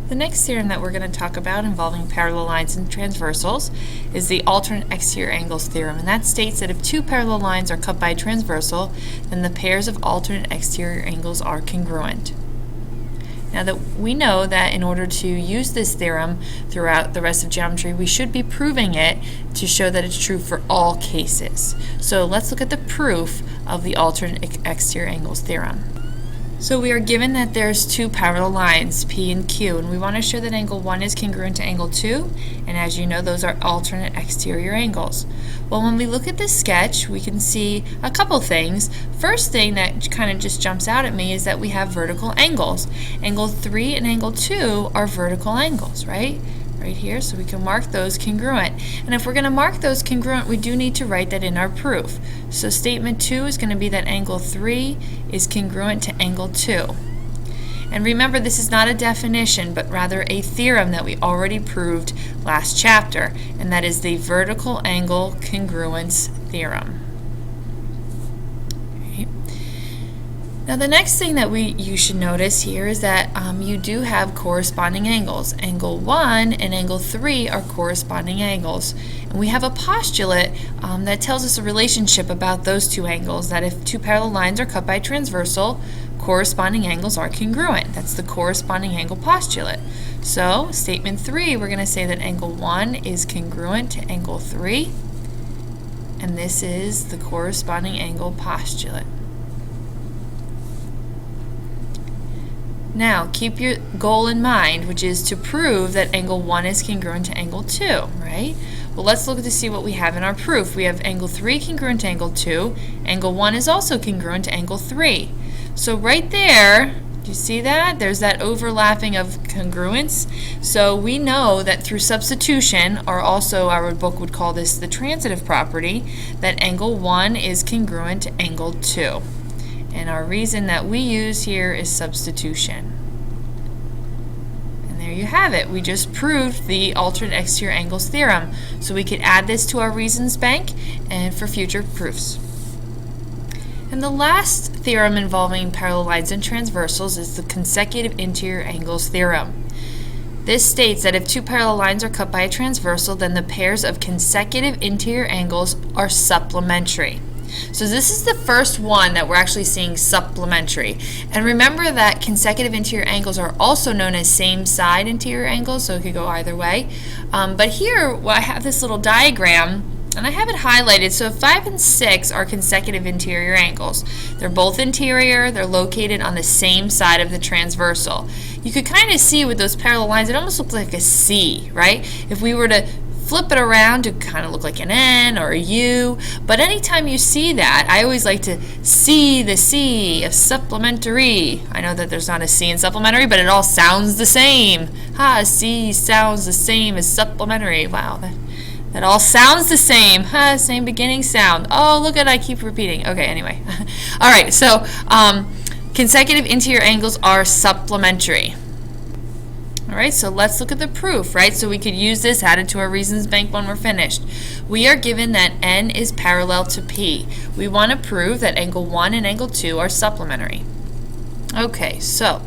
The next theorem that we're going to talk about involving parallel lines and transversals is the alternate exterior angles theorem, and that states that if two parallel lines are cut by a transversal, then the pairs of alternate exterior angles are congruent. Now that we know that in order to use this theorem throughout the rest of geometry, we should be proving it to show that it's true for all cases. So let's look at the proof of the alternate exterior angles theorem. So we are given that there's two parallel lines, P and Q, and we want to show that angle 1 is congruent to angle 2, and as you know, those are alternate exterior angles. Well, when we look at this sketch, we can see a couple things. First thing that kind of just jumps out at me is that we have vertical angles. Angle 3 and angle 2 are vertical angles, right? Right here, so we can mark those congruent. And if we're going to mark those congruent, we do need to write that in our proof. So statement 2 is going to be that angle 3 is congruent to angle 2. And remember, this is not a definition, but rather a theorem that we already proved last chapter, and that is the vertical angle congruence theorem. Now the next thing that you should notice here is that you do have corresponding angles. Angle 1 and angle 3 are corresponding angles. And we have a postulate that tells us a relationship about those two angles, that if two parallel lines are cut by a transversal, corresponding angles are congruent. That's the corresponding angle postulate. So statement 3, we're going to say that angle 1 is congruent to angle 3, and this is the corresponding angle postulate. Now, keep your goal in mind, which is to prove that angle 1 is congruent to angle 2, right? Well, let's look to see what we have in our proof. We have angle 3 congruent to angle 2. Angle 1 is also congruent to angle 3. So right there, do you see that? There's that overlapping of congruence. So we know that through substitution, or also our book would call this the transitive property, that angle 1 is congruent to angle 2. And our reason that we use here is substitution. And there you have it. We just proved the alternate exterior angles theorem. So we could add this to our reasons bank and for future proofs. And the last theorem involving parallel lines and transversals is the consecutive interior angles theorem. This states that if two parallel lines are cut by a transversal, then the pairs of consecutive interior angles are supplementary. So this is the first one that we're actually seeing supplementary. And remember that consecutive interior angles are also known as same side interior angles, so it could go either way. But here, I have this little diagram, and I have it highlighted. So 5 and 6 are consecutive interior angles. They're both interior, they're located on the same side of the transversal. You could kind of see with those parallel lines, it almost looks like a C, right? If we were to flip it around to kind of look like an N or a U, but anytime you see that, I always like to see the C of supplementary. I know that there's not a C in supplementary, but it all sounds the same. C sounds the same as supplementary. Wow, that all sounds the same. Same beginning sound. Oh, look at it, I keep repeating. Okay, anyway. All right, so consecutive interior angles are supplementary. Alright, so let's look at the proof, right? So we could use this, add it to our reasons bank when we're finished. We are given that N is parallel to P. We want to prove that angle 1 and angle 2 are supplementary. Okay, so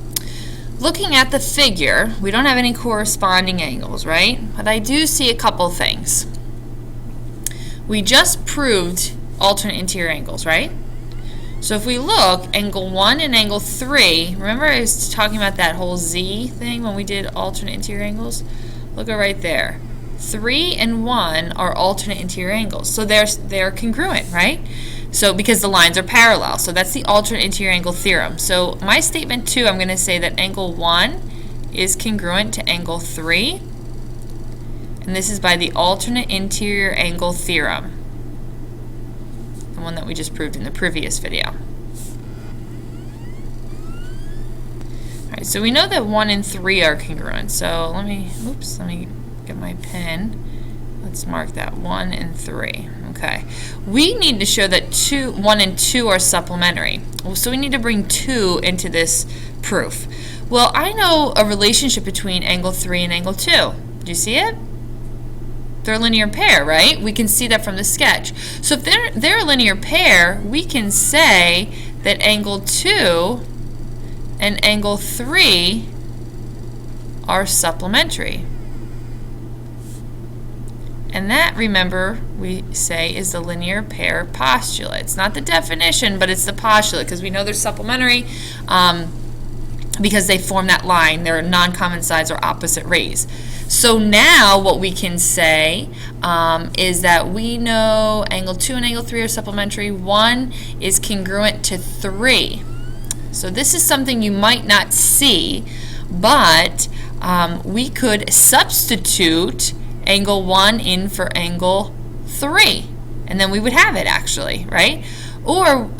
looking at the figure, we don't have any corresponding angles, right? But I do see a couple things. We just proved alternate interior angles, right? So if we look, angle 1 and angle 3, remember I was talking about that whole Z thing when we did alternate interior angles? Look at right there. 3 and 1 are alternate interior angles. So they're congruent, right? So because the lines are parallel. So that's the alternate interior angle theorem. So my statement 2, I'm going to say that angle 1 is congruent to angle 3. And this is by the alternate interior angle theorem. The one that we just proved in the previous video. Alright, so we know that 1 and 3 are congruent. So let me get my pen. Let's mark that 1 and 3. Okay. We need to show that 1 and 2 are supplementary. So we need to bring 2 into this proof. Well, I know a relationship between angle 3 and angle 2. Do you see it? They're a linear pair, right? We can see that from the sketch. So if they're a linear pair, we can say that angle 2 and angle 3 are supplementary. And that, remember, we say is the linear pair postulate. It's not the definition, but it's the postulate, because we know they're supplementary because they form that line. They're non-common sides or opposite rays. So now what we can say is that we know angle 2 and angle 3 are supplementary. 1 is congruent to 3. So this is something you might not see, but we could substitute angle 1 in for angle 3, and then we would have it actually, right? Or,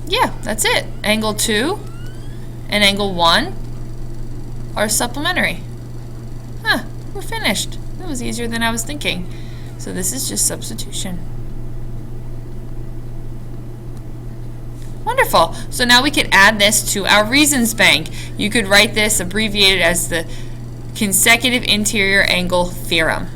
yeah, that's it. Angle 2 and angle 1 are supplementary. Huh, we're finished. That was easier than I was thinking. So this is just substitution. Wonderful. So now we could add this to our reasons bank. You could write this abbreviated as the consecutive interior angle theorem.